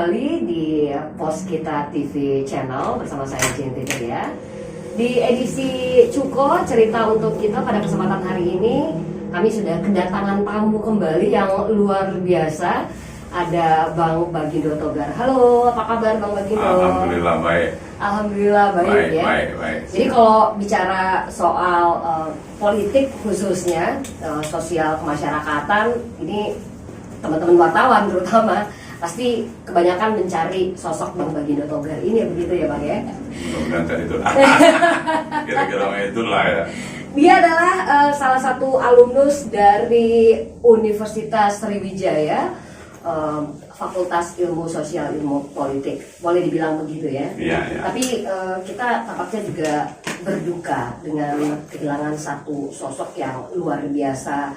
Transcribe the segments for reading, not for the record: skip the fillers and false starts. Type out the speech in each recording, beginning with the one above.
kembali di Poskita TV channel bersama saya Jenti ya. Di edisi Cuko cerita untuk kita pada kesempatan hari ini kami sudah kedatangan tamu kembali yang luar biasa. Ada Bang Bagindo Togar. Halo, apa kabar Bang Bagindo? Alhamdulillah baik. Alhamdulillah baik ya. Baik. Jadi kalau bicara soal politik khususnya sosial kemasyarakatan, ini teman-teman wartawan terutama pasti kebanyakan mencari sosok Bang Bagindo Togar ini, begitu ya Bang ya? Mudah-mudahan tadi itu kira-kira itulah ya. Dia adalah salah satu alumnus dari Universitas Sriwijaya, Fakultas Ilmu Sosial Ilmu Politik, boleh dibilang begitu ya? Iya. Tapi kita tampaknya juga berduka dengan kehilangan satu sosok yang luar biasa.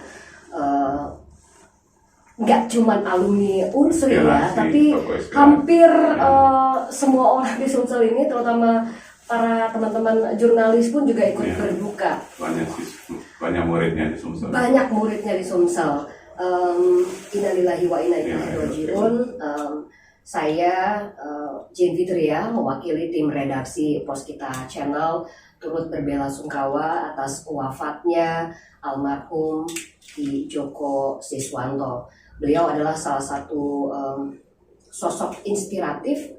Nggak cuman alumni Unsri ya, tapi hampir semua orang di Sumsel ini, terutama para teman-teman jurnalis pun juga ikut berduka. Banyak muridnya di Sumsel. Banyak muridnya di Sumsel. Innalillahi wa inna ilaihi raji'un. Saya Jane Fitria mewakili tim redaksi Poskita Channel turut berbela-sungkawa atas wafatnya almarhum Ki Joko Siswanto. Beliau adalah salah satu sosok inspiratif,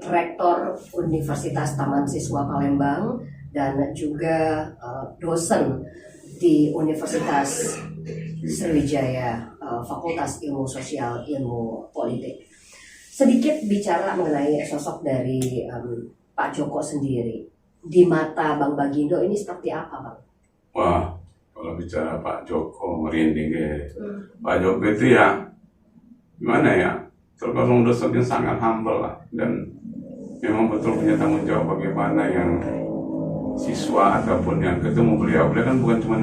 rektor Universitas Taman Siswa Palembang dan juga dosen di Universitas Sriwijaya, Fakultas Ilmu Sosial Ilmu Politik. Sedikit bicara mengenai sosok dari Pak Joko sendiri, di mata Bang Bagindo ini seperti apa Bang? Wah, kalau bicara Pak Joko merinding ya. Pak Joko itu ya gimana ya, tergolong dosen yang sangat humble lah, dan memang betul punya tanggung jawab bagaimana yang siswa ataupun yang ketemu beliau kan bukan cuma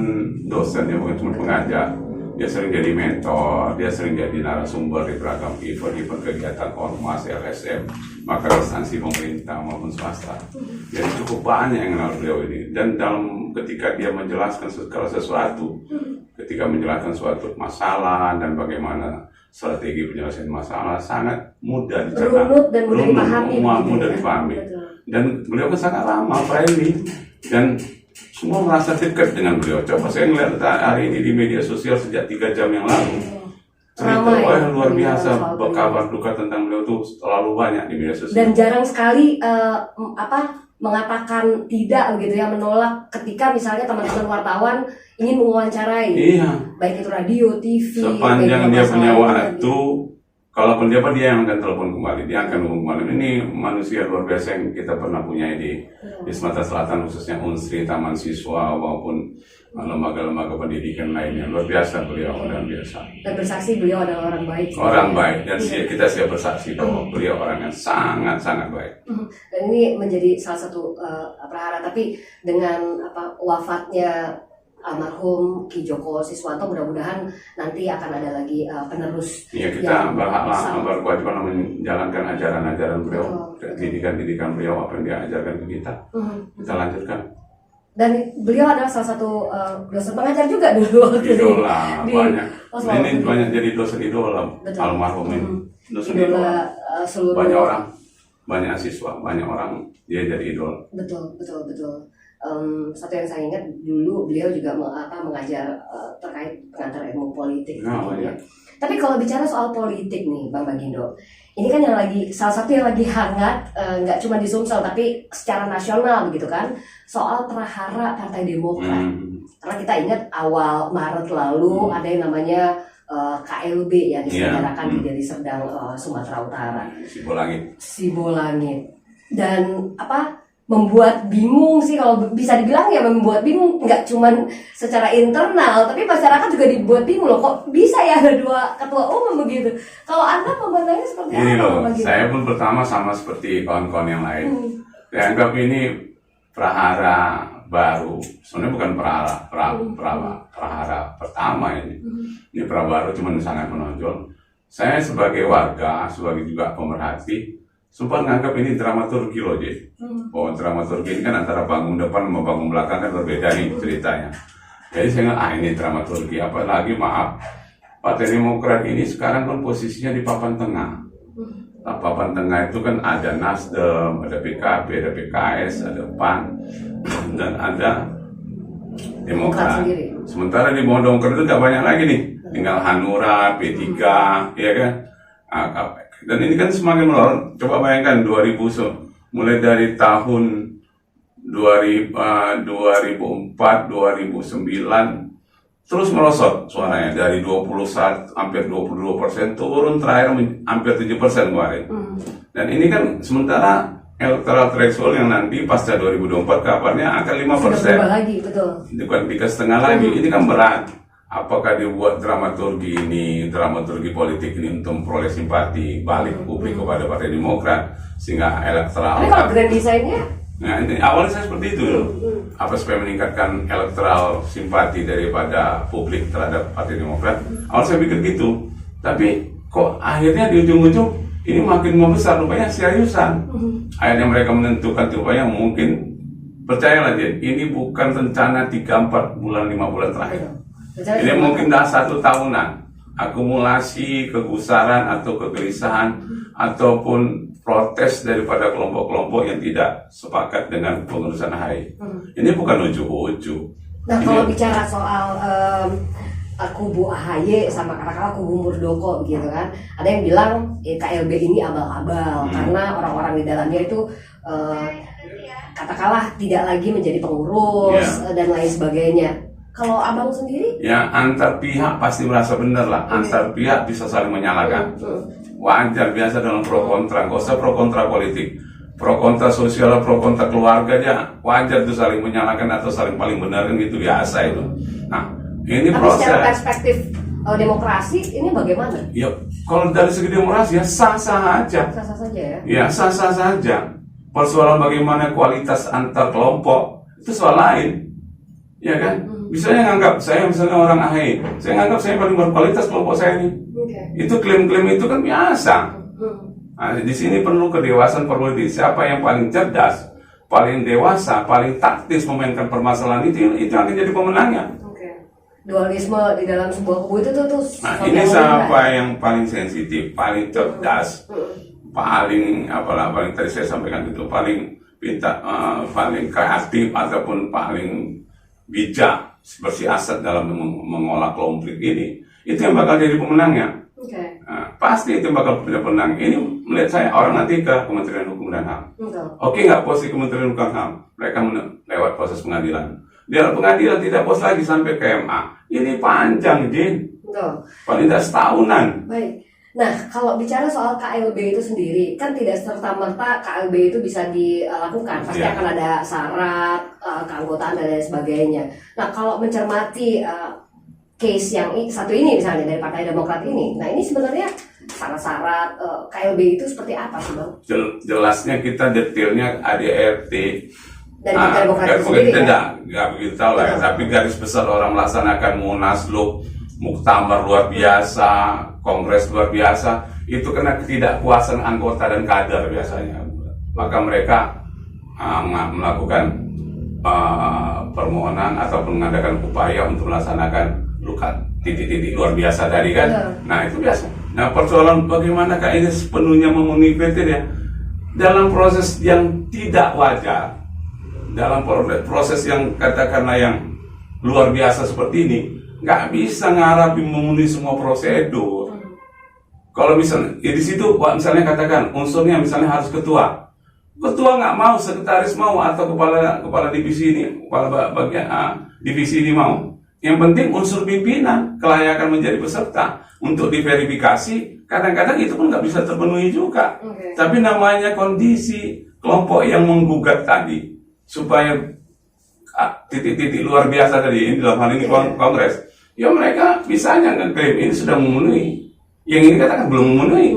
dosen ya, bukan cuma pengajar. Dia sering jadi mentor, dia sering jadi narasumber di beragam event kegiatan ormas, LSM, maka instansi pemerintah maupun swasta. Jadi cukup banyak yang kenal beliau ini. Dan dalam ketika dia menjelaskan segala sesuatu, ketika menjelaskan suatu masalah dan bagaimana strategi penyelesaian masalah, sangat mudah dicerna, mudah dipahami. Dan beliau kan sangat ramah, friendly, dan semua merasa dekat dengan beliau. Coba saya ngeliat hari ini di media sosial sejak 3 jam yang lalu. Cerita luar biasa, kabar duka tentang beliau tuh terlalu banyak di media sosial. Dan jarang sekali mengatakan tidak begitu ya, menolak ketika misalnya teman-teman wartawan ingin mewawancarai. Iya. Baik itu radio, TV. Sepanjang dia punya waktu, kalaupun dia yang akan telepon kembali, dia akan hubungi kembali. Ini manusia luar biasa yang kita pernah punya di Sumatera Selatan, khususnya Unsri, Taman Siswa maupun lembaga-lembaga pendidikan lainnya. Luar biasa beliau, luar biasa. Dan bersaksi beliau adalah orang baik. Orang baik, dan kita siap bersaksi bahwa beliau orang yang sangat-sangat baik. Dan ini menjadi salah satu perhara. Tapi dengan wafatnya almarhum Ki Joko Siswanto, mudah-mudahan nanti akan ada lagi penerus. Iya, kita berkewajiban menjalankan ajaran-ajaran beliau, didikan beliau, apa yang dia ajarkan ke kita. Kita lanjutkan. Dan beliau adalah salah satu dosen pengajar juga dulu. Idola, banyak. Ini banyak jadi dosen idola, almarhum ini. Dosen idola. Banyak orang, banyak siswa, banyak orang dia jadi idola. Betul. Satu yang saya ingat dulu beliau juga mengajar terkait pengantar ilmu politik. Ya. Tapi kalau bicara soal politik nih Bang Bagindo, ini kan yang lagi salah satu yang lagi hangat, nggak cuma di Sumsel tapi secara nasional begitu kan, soal prahara Partai Demokrat. Karena kita ingat awal Maret lalu ada yang namanya KLB yang diselenggarakan di Deli Serdang, Sumatera Utara. Sibolangit. Dan membuat bingung sih, kalau bisa dibilang ya membuat bingung, nggak cuman secara internal tapi masyarakat juga dibuat bingung loh, kok bisa ya ada 2 ketua umum begitu. Kalau Anda memandangnya seperti ini apa? Saya pun pertama sama seperti kawan-kawan yang lain. Saya anggap ini prahara baru. Sebenarnya bukan prahara pertama ini. Ini prahara baru, cuman sangat menonjol. Saya sebagai warga, sebagai juga pemerhati, sempat nganggap ini dramaturgi loh, Ji. Oh, dramaturgi ini kan antara panggung depan sama panggung belakang kan berbeda nih ceritanya. Jadi saya nggak, ini dramaturgi. Apalagi maaf, Partai Demokrat ini sekarang kan posisinya di papan tengah. papan tengah itu kan ada Nasdem, ada PKB, ada PKS, ada PAN, dan ada Demokrat. Sementara di bawah Demokrat itu gak banyak lagi nih, tinggal Hanura, P3, ya kan. Dan ini kan semakin menurun. Coba bayangkan 2000, mulai dari tahun 2004, 2009 terus merosot suaranya dari 21 hampir 22% turun terakhir hampir 7% kemarin. Dan ini kan sementara electoral threshold yang nanti pasca 2024 kabarnya akan 5%. Lagi, betul. Bukan 3,5 lagi. Ini kan berat. Apakah dibuat dramaturgi politik ini untuk memperoleh simpati balik publik kepada Partai Demokrat sehingga elektoral. Tapi kalau grand desainnya? Nah, ini awalnya saya seperti itu loh. Apa supaya meningkatkan elektoral simpati daripada publik terhadap Partai Demokrat. Awal saya pikir gitu. Tapi kok akhirnya di ujung-ujung ini makin membesar, rupanya seriusan. Akhirnya mereka menentukan rupanya mungkin, percayalah Jen, ini bukan rencana 3-4 bulan, 5 bulan terakhir. Ini mungkin dah 1 tahunan. Akumulasi kegusaran atau kegelisahan ataupun protes daripada kelompok-kelompok yang tidak sepakat dengan pengurusan AHY. Ini bukan ujuk-ujuk. Nah, kalau bicara soal kubu AHY sama katakanlah kubu Muldoko gitu kan, ada yang bilang KLB ini abal-abal karena orang-orang di dalamnya itu katakanlah tidak lagi menjadi pengurus dan lain sebagainya. Kalau abang sendiri? Ya, antar pihak pasti merasa benar lah. Antar pihak bisa saling menyalahkan. Wajar, biasa dalam pro kontra. Gak usah pro kontra politik. Pro kontra sosial, pro kontra keluarga aja. Wajar itu saling menyalahkan atau saling paling benar kan gitu, biasa itu. Nah, ini tapi proses. Secara perspektif demokrasi ini bagaimana? Ya, kalau dari segi demokrasi ya sah-sah aja. Sah-sah saja ya? Ya, sah-sah saja. Persoalan bagaimana kualitas antar kelompok itu soal lain. Ya kan? Misalnya nganggap saya misalnya orang AHY, saya nganggap saya paling berkualitas kelompok saya ini. Itu klaim-klaim itu kan biasa. Nah, di sini perlu kedewasaan politik. Siapa yang paling cerdas, paling dewasa, paling taktis memainkan permasalahan itu akan jadi pemenangnya. Dualisme di dalam sebuah kubu itu tuh. Nah, ini siapa yang paling sensitif, paling cerdas, paling tadi saya sampaikan itu paling paling kreatif ataupun paling bijak, bersiasat dalam mengolah konflik ini, itu yang bakal jadi pemenangnya. Nah, pasti itu bakal jadi pemenang. Ini melihat saya orang nanti ke Kementerian Hukum dan HAM. Oke nggak pos di Kementerian Hukum dan HAM, mereka lewat proses pengadilan. Di dalam pengadilan tidak pos lagi sampai ke MA. Ini panjang, Jin. Paling tidak setahunan. Baik. Nah, kalau bicara soal KLB itu sendiri, kan tidak serta-merta KLB itu bisa dilakukan. Pasti akan ada syarat, keanggotaan, dan lain sebagainya. Nah, kalau mencermati case yang satu ini misalnya dari Partai Demokrat ini, nah ini sebenarnya syarat-syarat KLB itu seperti apa sih, Bang? Jelasnya kita detailnya ADRT. Dari Partai Demokrat itu sendiri nggak begitu tahu lah. Tapi garis besar orang melaksanakan Munaslup, muktamar luar biasa, kongres luar biasa, itu kena ketidakpuasan anggota dan kader biasanya. Maka mereka melakukan permohonan atau mengadakan upaya untuk melaksanakan titik-titik luar biasa tadi kan. Nah, itu biasa. Nah, persoalan bagaimanakah ini sepenuhnya memenuhi kriteria dalam proses yang tidak wajar, dalam proses yang katakanlah yang luar biasa seperti ini, nggak bisa ngarapin memenuhi semua prosedur. Kalau misalnya di situ, misalnya katakan unsurnya misalnya harus ketua nggak mau, sekretaris mau, atau kepala divisi ini, kepala bagian divisi ini mau. Yang penting unsur pimpinan, kelayakan menjadi peserta untuk diverifikasi. Kadang-kadang itu pun nggak bisa terpenuhi juga. Tapi namanya kondisi kelompok yang menggugat tadi supaya titik-titik luar biasa tadi, ini dalam hal ini kongres, ya mereka bisanya ngeklaim ini sudah memenuhi. Yang ini katakan belum memenuhi.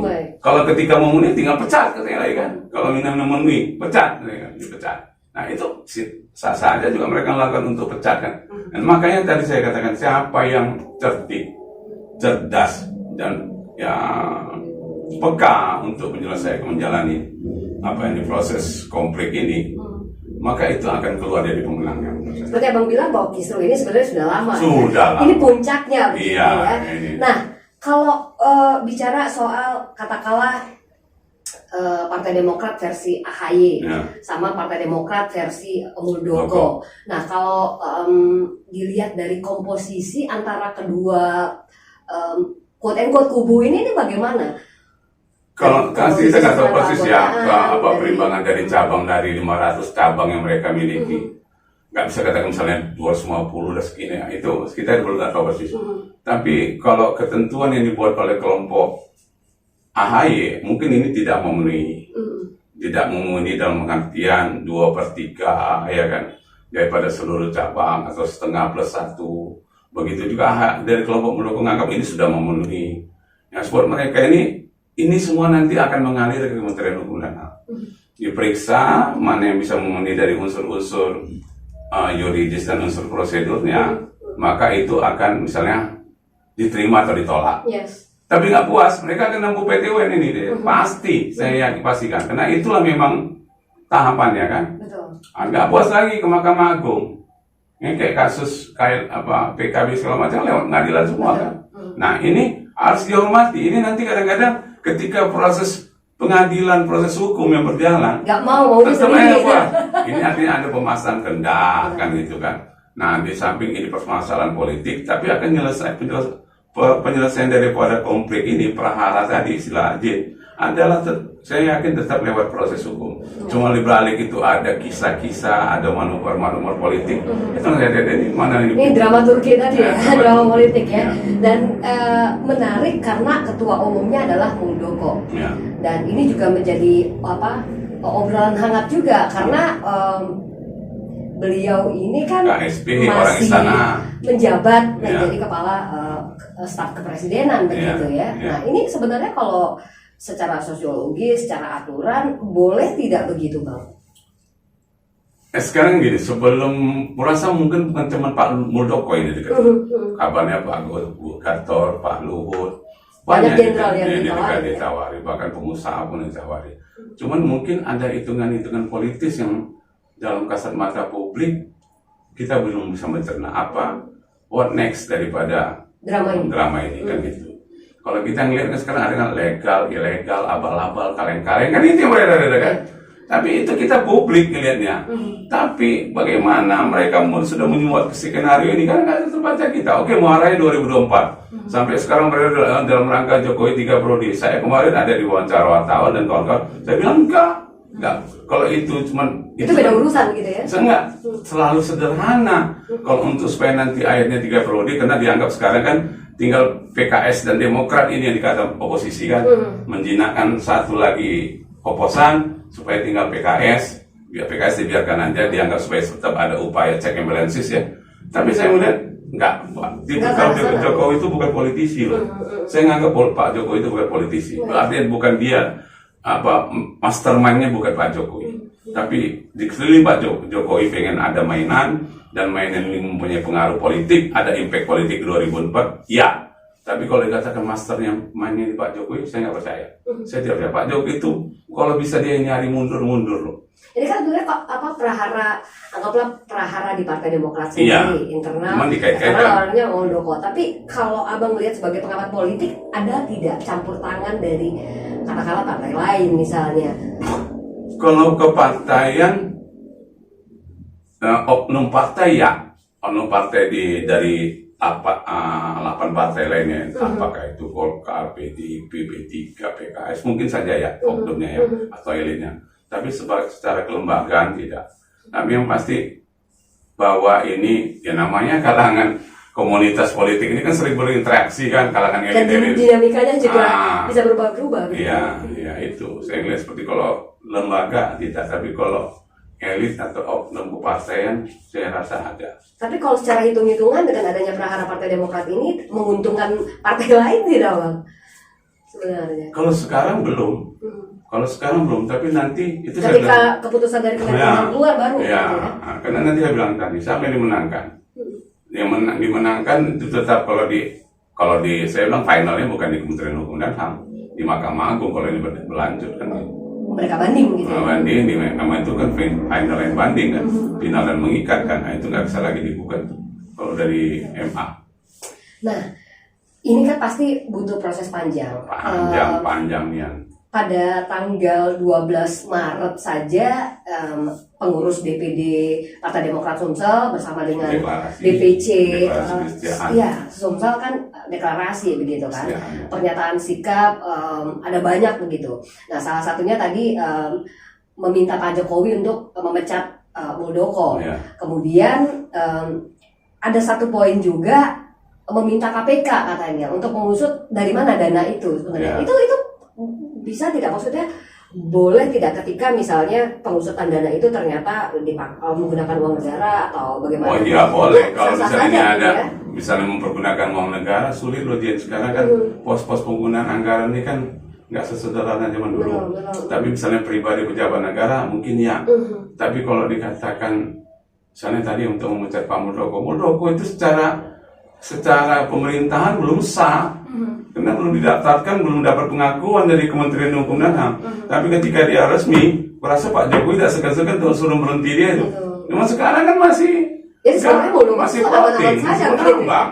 Kalau ketika memenuhi tinggal pecat katanya lagi kan. Kalau minta memenuhi, pecat, dipecat. Nah, itu sah-sah aja juga mereka lakukan untuk pecat kan. Dan makanya tadi saya katakan siapa yang cerdik, cerdas dan ya peka untuk menyelesaikan, menjalani proses konflik ini, maka itu akan keluar dari pemenangnya. Seperti Abang bilang bahwa kisru ini sebenarnya sudah lama. Sudah lama. Ini puncaknya. Iya. Ya. Nah, kalau bicara soal katakanlah Partai Demokrat versi AHY, Ya. sama Partai Demokrat versi Muldoko. Muldoko. Nah, kalau dilihat dari komposisi antara kedua quote and quote kubu ini bagaimana? Kalau kasih kita nggak tahu persis ya apa dari- perimbangan dari cabang dari 500 cabang yang mereka miliki. Nggak bisa katakan misalnya 250 dan segini, ya. Itu kita belum nggak tahu persis. Tapi kalau ketentuan yang dibuat oleh kelompok AHY mungkin ini tidak memenuhi, tidak memenuhi dalam pengertian 2/3 ya kan, daripada seluruh cabang atau setengah plus 1. Begitu juga dari kelompok pendukung menganggap ini sudah memenuhi. Yang buat mereka ini semua nanti akan mengalir ke Kementerian Hukum dan HAM. Diperiksa mana yang bisa memenuhi dari unsur-unsur yuridis dan unsur prosedurnya, maka itu akan misalnya diterima atau ditolak. Yes. Tapi nggak puas, mereka akan nempuh PT UN ini deh. Pasti, saya yakin pastikan. Karena itulah memang tahapannya kan. Betul. Nggak puas lagi ke Mahkamah Agung. Ini kayak kasus PKB segala macam lewat pengadilan semua kan. Nah ini harus dihormati. Ini nanti kadang-kadang ketika proses pengadilan, proses hukum yang berjalan, Nggak maunya tetap sendiri. aja puas. Ini artinya ada pemasangan kehendak kan gitu kan. Nah di samping ini permasalahan politik, tapi akan penyelesaian daripada konflik ini, prahara tadi istilah Ajin adalah saya yakin tetap lewat proses hukum. Cuma di balik itu ada kisah-kisah, ada manuver-manuver politik. Itu nggak ada di mana Ini dramaturgi tadi ya, drama politik ya. Ya. Dan menarik karena ketua umumnya adalah Muldoko. Ya. Dan ini juga menjadi obrolan hangat juga karena beliau ini kan KSP, orang masih istana. menjabat Ya. menjadi kepala staf kepresidenan begitu ya. Ya. Nah ini sebenarnya kalau secara sosiologis, secara aturan boleh tidak begitu Bang? Sekarang gini, sebelum merasa mungkin bukan cuma Pak Muldoko ini dekat. Kabarnya Pak Gatot, Pak Luhut, Banyak jenderal yang ditawari, ditawari, bahkan pengusaha pun ditawari. Cuman mungkin ada hitungan-hitungan politis yang dalam kasat mata publik kita belum bisa mencerna apa what next daripada drama ini kan gitu. Kalau kita ngelihat kan sekarang ada kan legal, ilegal, abal-abal, kaleng-kaleng kan itu yang beredar kan. Tapi itu kita publik ngelihatnya. Tapi bagaimana mereka sudah menyuat ke skenario ini kan nggak terbaca kita. Oke, muaranya 2024. Sampai sekarang berada dalam rangka Jokowi 3 periode. Saya kemarin ada di wawancara wartawan dan kawan-kawan. Saya bilang enggak. Kalau itu cuman itu beda urusan gitu ya? Enggak, selalu sederhana. Kalau untuk supaya nanti akhirnya 3 periode, karena dianggap sekarang kan tinggal PKS dan Demokrat ini yang dikatakan oposisi kan, menjinakkan satu lagi oposan supaya tinggal PKS. Biar PKS dibiarkan aja, dianggap supaya tetap ada upaya check and balances ya. Tapi saya melihat enggak, kalau Jokowi itu bukan politisi loh. Saya nganggap Pak Jokowi itu bukan politisi. Artinya bukan dia mastermind-nya bukan Pak Jokowi. Tapi di sekeliling Pak Jokowi pengen ada mainan, dan mainan ini mempunyai pengaruh politik, ada impact politik 2004, ya. Tapi kalau dikatakan masternya mainnya di Pak Jokowi, saya nggak percaya. Saya tidak percaya. Pak Jokowi itu kalau bisa dia nyari mundur-mundur loh. Ini kan sebenarnya anggaplah prahara di Partai Demokrat sendiri, internal, karena orangnya Muldoko. Tapi kalau abang melihat sebagai pengamat politik, ada tidak campur tangan dari katakanlah partai lain misalnya? Kalau kepartaian, oknum partai ya, oknum partai dari 8 partai lainnya, apakah itu Golkar, PDIP, P3, PKS, mungkin saja ya oknumnya ya, atau elitnya. Tapi secara kelembagaan tidak. Tapi yang pasti bahwa ini ya namanya kalangan komunitas politik ini kan sering berinteraksi kan, kalangan elit. Dan dinamikanya juga bisa berubah-ubah. Iya, iya itu. Saya lihat seperti kalau lembaga tidak, tapi kalau elit atau oknum kepartaian saya rasa ada. Tapi kalau secara hitung-hitungan dengan adanya prahara Partai Demokrat ini menguntungkan partai lain tidak Bang? Sebenarnya. Kalau sekarang belum. Kalau sekarang belum, tapi nanti itu ketika keputusan dari Kementerian keluar baru. Ya, karena nanti saya bilang tadi, siapa yang dimenangkan? Yang dimenangkan itu tetap kalau di saya bilang finalnya bukan di Kementerian Hukum dan HAM, di Mahkamah Agung kalau ini berlanjut kan. Mereka banding gitu. Banding di Mahkamah itu kan final and banding kan, final dan mengikat kan, nah, itu nggak bisa lagi digugat kalau dari MA. Nah, ini kan pasti butuh proses panjang. Panjang nih. pada tanggal 12 Maret saja pengurus DPD Partai Demokrat Sumsel bersama dengan DPC ya Sumsel kan deklarasi begitu kan, pernyataan sikap ada banyak begitu. Nah salah satunya tadi meminta Pak Jokowi untuk memecat Muldoko. Kemudian ada satu poin juga meminta KPK katanya untuk mengusut dari mana dana itu sebenarnya. Itu bisa tidak, maksudnya boleh tidak ketika misalnya pengusutan dana itu ternyata menggunakan uang negara atau bagaimana? Oh iya boleh, kalau misalnya ada misalnya mempergunakan uang negara, sulit loh dia sekarang kan pos-pos penggunaan anggaran ini kan nggak sesederhana zaman dulu. Tapi misalnya pribadi pejabat negara mungkin ya. Tapi kalau dikatakan misalnya tadi untuk memecat Pak Muldoko itu secara pemerintahan belum sah. Karena belum didaftarkan, belum dapat pengakuan dari Kementerian Hukum dan HAM. Tapi ketika dia resmi, merasa Pak Jokowi tidak segan-segan untuk suruh berhenti dia itu. Cuma sekarang kan masih voting, bang,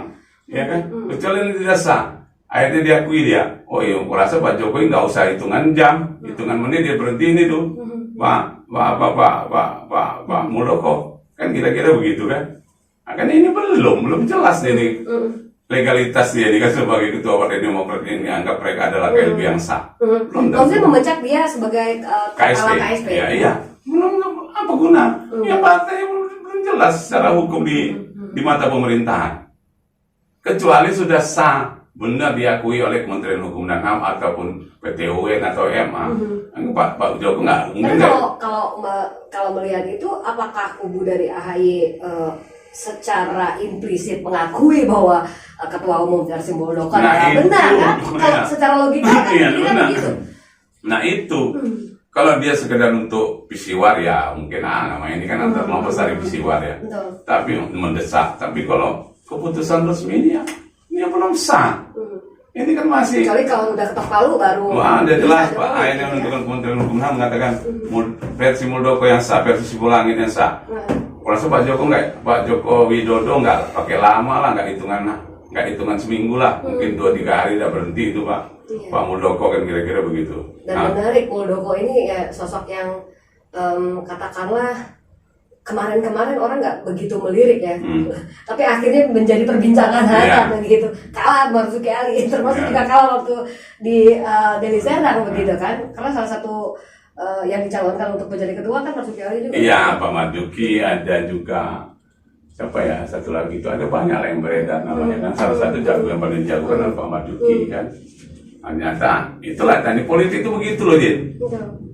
ya kan? Kecuali ini tidak sah. Akhirnya diakui dia. Oh iya, aku rasa Pak Jokowi nggak usah hitungan jam, hitungan menit dia berhenti ini tuh. Pak Muldoko, kan kira-kira begitu kan? Kan ini belum jelas ini. Legalitas dia ini kan sebagai ketua Partai Demokrat yang dianggap mereka adalah KLB yang sah. Maksudnya memecat dia sebagai kepala KSP. Iya. Belum apa guna? Ya partai belum jelas secara hukum di mata pemerintahan. Kecuali sudah sah, benar diakui oleh Kementerian Hukum dan HAM ataupun PT UN atau MA. Pak Jokowi nggak mungkin. Kalau melihat itu, apakah kubu dari AHY secara implisit mengakui bahwa ketua umum versi Muldoko adalah benar kan? Kalau secara logika kan begitu. Nah itu kalau dia sekedar untuk pisiwar ya mungkin namanya ini kan antar kelompok besar pisiwar ya. Tapi mendesak. Tapi kalau keputusan resmi ini ya belum sah. Ini kan masih. Kecuali kalau udah ketok palu baru. Wah, udah jelas Pak. Akhirnya menentukan Kementerian Hukum dan HAM mengatakan versi Muldoko yang sah, versi Sipulangit yang sah. Rasa Pak Joko Widodo nggak pakai lama lah, nggak hitungan seminggu lah, mungkin 2-3 hari udah berhenti itu Pak. Pak Muldoko kan kira-kira begitu. Dan menarik, Muldoko ini ya sosok yang katakanlah kemarin-kemarin orang nggak begitu melirik ya, tapi akhirnya menjadi perbincangan hangat begitu. Kalah Marzuki Ali, termasuk juga kalah waktu di Deli Serdang begitu kan, karena salah satu yang dicalonkan untuk menjadi ketua kan Marzuki Ali juga. Iya, Pak Marzuki, ada juga siapa ya, satu lagi itu ada banyak lah yang beredar namanya kan. Salah satu jago yang paling jago kan Pak Marzuki kan. Ternyata itulah tadi politik itu begitu loh Din.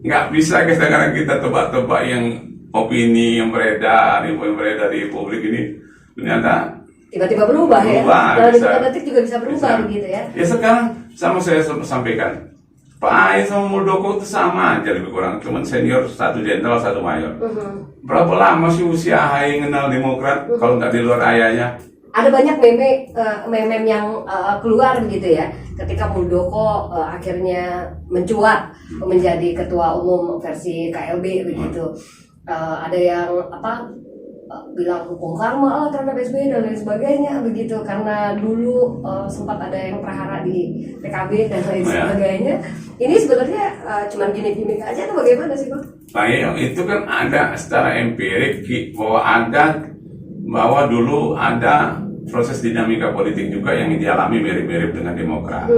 Nggak bisa kadang-kadang kita tebak-tebak yang opini yang beredar, info yang beredar di publik ini ternyata tiba-tiba berubah ya. Dalam beberapa detik juga bisa berubah begitu ya. Ya sekarang sama saya sampaikan. Pak AHY sama Muldoko itu sama aja lebih kurang, cuman senior, satu jenderal, satu mayor. Berapa lama sih usia AHY kenal Demokrat kalau nggak di luar ayahnya? Ada banyak meme yang keluar begitu ya, ketika Muldoko akhirnya mencuat menjadi ketua umum versi KLB begitu. Ada yang bilang hukum karma terhadap SBY dan lain sebagainya begitu, karena dulu sempat ada yang prahara di PKB dan lain sebagainya. Ini sebenarnya cuma gimmick aja atau bagaimana sih Bang? Nah itu kan ada secara empirik bahwa dulu ada proses dinamika politik juga yang dialami mirip-mirip dengan Demokrat.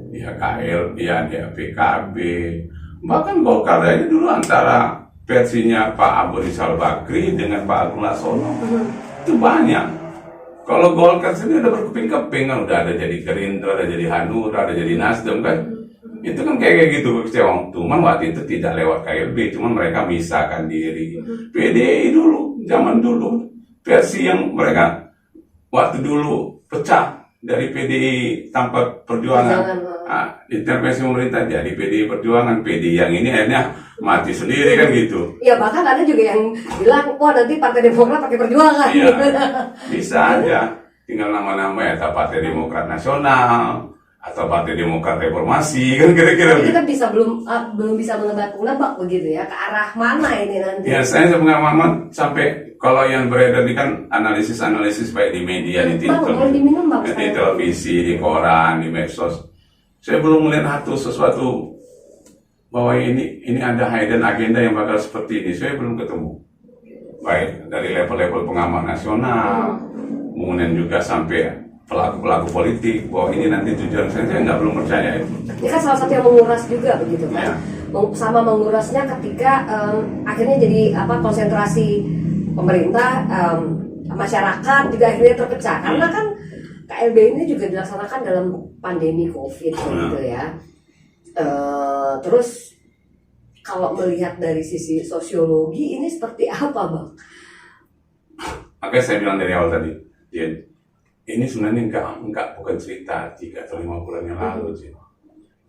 Ya KL, ya PKB, bahkan Golkar aja dulu antara versinya Pak Abu Rizal Bakri dengan Pak Agung Laksono itu banyak. Kalau Golkar sendiri udah berkeping-keping kan, udah ada jadi Gerindra, ada jadi Hanura, ada jadi Nasdem kan. Itu kan kayak gitu kecewa. Cuman waktu itu tidak lewat KLB, cuman mereka misahkan diri. PDI dulu, zaman dulu versi yang mereka waktu dulu pecah dari PDI tanpa perjuangan. Intervensi pemerintah jadi PDI Perjuangan, PDI yang ini akhirnya mati sendiri kan gitu. Iya, bahkan ada juga yang bilang, wah nanti Partai Demokrat pakai Perjuangan. Iya, bisa aja. Tinggal nama-nama ya, atau Partai Demokrat Nasional atau Partai Demokrat Reformasi kan kira-kira. Kita belum bisa menebak begitu ya, ke arah mana ini nanti. Ya, saya pengalaman sampai kalau yang beredar ini kan analisis baik di media, di televisi, di koran, di medsos. Saya belum melihat sesuatu bahwa ini ada hidden agenda yang bakal seperti ini, saya belum ketemu. Baik dari level-level pengamat nasional, kemudian juga sampai pelaku-pelaku politik, bahwa ini nanti tujuan saya nggak belum percaya itu. Ini kan salah satu yang menguras juga begitu kan? Sama mengurasnya ketika akhirnya jadi konsentrasi pemerintah, masyarakat juga akhirnya terpecah karena kan KLB ini juga dilaksanakan dalam pandemi COVID gitu ya. Terus kalau melihat dari sisi sosiologi ini seperti apa, Bang? Makanya saya bilang dari awal tadi, ini sebenarnya bukan cerita 3 atau 5 bulan yang lalu,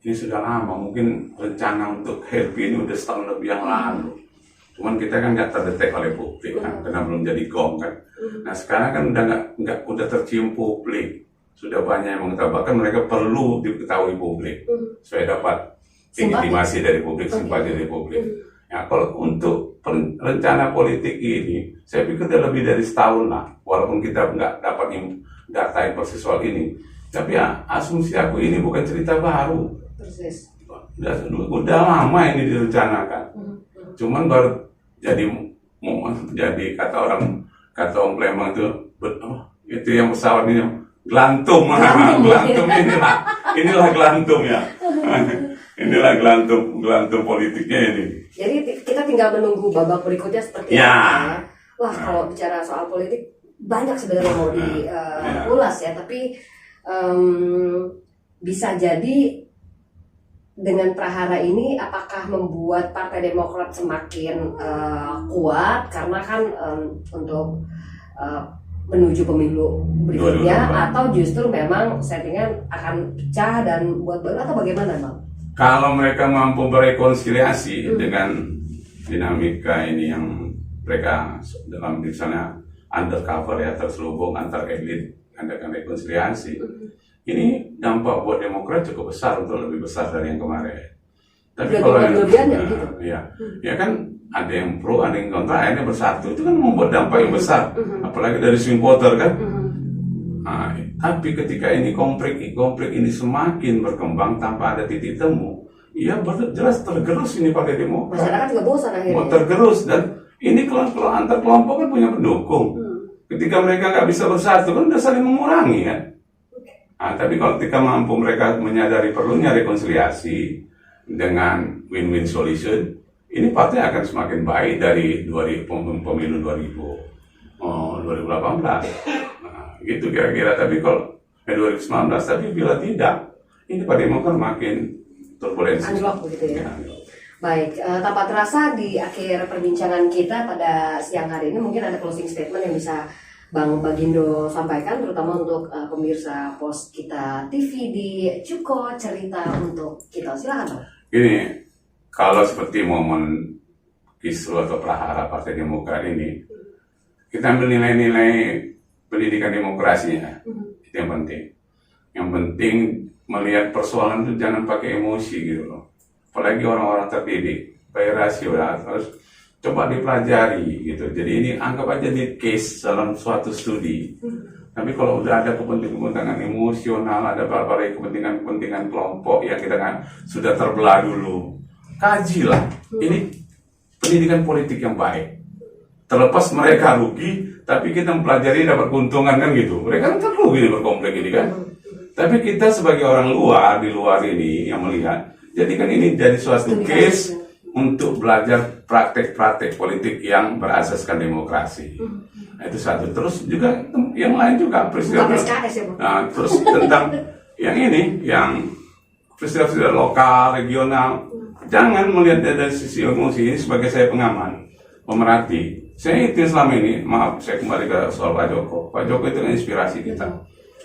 ini sudah lama. Mungkin rencana untuk Happy ini udah setahun lebih yang lalu. Cuman kita kan nggak terdetek oleh publik kan, karena belum jadi gong kan. Nah sekarang kan udah tercium publik, sudah banyak yang mengetahui, bahkan mereka perlu diketahui publik supaya dapat legitimasi dari publik, simpati dari publik. Ya kalau untuk rencana politik ini, saya pikir udah lebih dari setahun lah, walaupun kita nggak dapat data yang persis soal ini. Tapi ya asumsi aku ini bukan cerita baru. Persis. Udah lama ini direncanakan. Cuman baru jadi kata orang Palembang itu yang pesawat ini gelantung inilah gelantung ya. Inilah gelantung politiknya ini. Jadi kita tinggal menunggu babak berikutnya seperti apa ya. Wah, kalau bicara soal politik banyak sebenarnya mau diulas ya, tapi bisa jadi dengan prahara ini apakah membuat Partai Demokrat semakin kuat karena kan untuk menuju pemilu berikutnya, atau justru memang settingan akan pecah dan buat baru, atau bagaimana, Bang? Kalau mereka mampu berrekonsiliasi dengan dinamika ini yang mereka dalam misalnya undercover ya, terselubung antar elit, adakan rekonsiliasi, ini dampak buat Demokrat cukup besar, untuk lebih besar dari yang kemarin. Tapi kalau ya kan ada yang pro, ada yang kontra, akhirnya bersatu, itu kan membuat dampak yang besar, apalagi dari swing voter kan. Nah, tapi ketika ini konflik ini semakin berkembang tanpa ada titik temu, ya jelas tergerus ini Partai Demokrat. Masyarakat juga bosan akhirnya. Tergerus, dan ini kalau antar kelompok kan punya pendukung. Ketika mereka nggak bisa bersatu kan udah saling mengurangi kan. Nah, tapi kalau ketika mampu mereka menyadari perlunya rekonsiliasi dengan win-win solution, ini partai akan semakin baik dari pemilu 2018. Gitu kira-kira. Tapi kalau 2019, tapi bila tidak, ini Partai Demokrat makin turbulensi. Anjlok begitu ya. Baik, tanpa terasa di akhir perbincangan kita pada siang hari ini mungkin ada closing statement yang bisa Bang Bagindo sampaikan, terutama untuk pemirsa Pos Kita TV di Cuko Cerita untuk kita. Silakan, Bang. Ini kalau seperti momen kisru atau prahara Partai Demokrat ini, kita ambil nilai-nilai pendidikan demokrasinya, itu yang penting. Yang penting melihat persoalan itu jangan pakai emosi gitu loh. Apalagi orang-orang terdidik, pakai rasio ya, harus coba dipelajari gitu. Jadi ini anggap aja di case dalam suatu studi. Tapi kalau udah ada kepentingan emosional, ada berbagai kepentingan kelompok yang kita kan sudah terbelah dulu, kajilah. Ini pendidikan politik yang baik. Terlepas mereka rugi, tapi kita mempelajari dapat keuntungan kan gitu. Mereka kan rugi di berkonflik ini kan. Tapi kita sebagai orang luar, di luar ini yang melihat, jadi kan ini jadi suatu case untuk belajar praktek-praktek politik yang berasaskan demokrasi. Nah, itu satu. Terus juga yang lain juga peristiwa. Nah, terus tentang yang ini, yang peristiwa lokal, regional. Jangan melihat dari sisi emosi ini. Sebagai saya pengamat, pemerhati, saya itu selama ini, maaf saya kembali ke soal Pak Joko. Pak Joko itu kan inspirasi kita.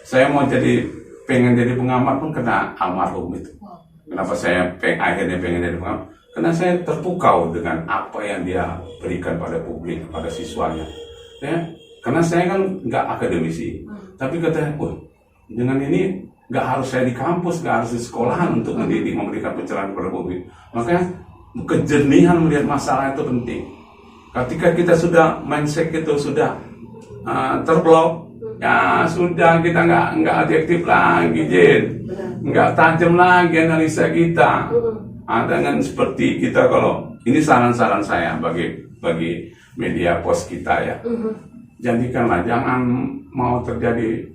Saya mau pengen jadi pengamat pun kena almarhum itu. Kenapa saya akhirnya pengen jadi pengamat? Karena saya terpukau dengan apa yang dia berikan pada publik, pada siswanya. Ya, karena saya kan nggak akademisi, tapi katanya, dengan ini nggak harus saya di kampus, nggak harus di sekolahan untuk mendidik, memberikan pencerahan kepada publik. Makanya kejernihan melihat masalah itu penting. Ketika kita sudah mindset itu sudah terblok, ya sudah kita nggak objektif lagi, nggak tajam lagi analisa kita. dengan seperti kita, kalau ini saran-saran saya bagi media pos kita ya, jadikanlah, jangan mau terjadi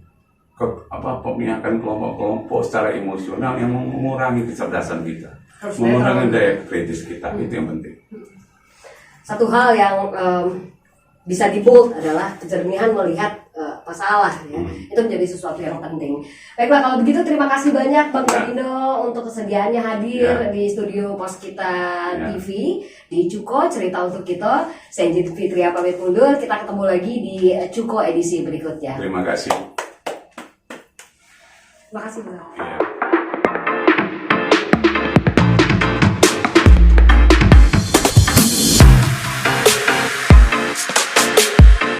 pemihakan kelompok-kelompok secara emosional yang mengurangi kecerdasan kita, mengurangi daya kritis kita. Itu yang penting. Satu hal yang bisa di-bold adalah kejernihan melihat masalah ya. Itu menjadi sesuatu yang penting. Baiklah, kalau begitu terima kasih banyak Bang Bagindo untuk kesediaannya hadir di studio Pos Kita TV di Cuko Cerita Untuk Kita. Saya Jit Fitria pamit mundur. Kita ketemu lagi di Cuko edisi berikutnya. Terima kasih. Terima kasih Bang. Ya.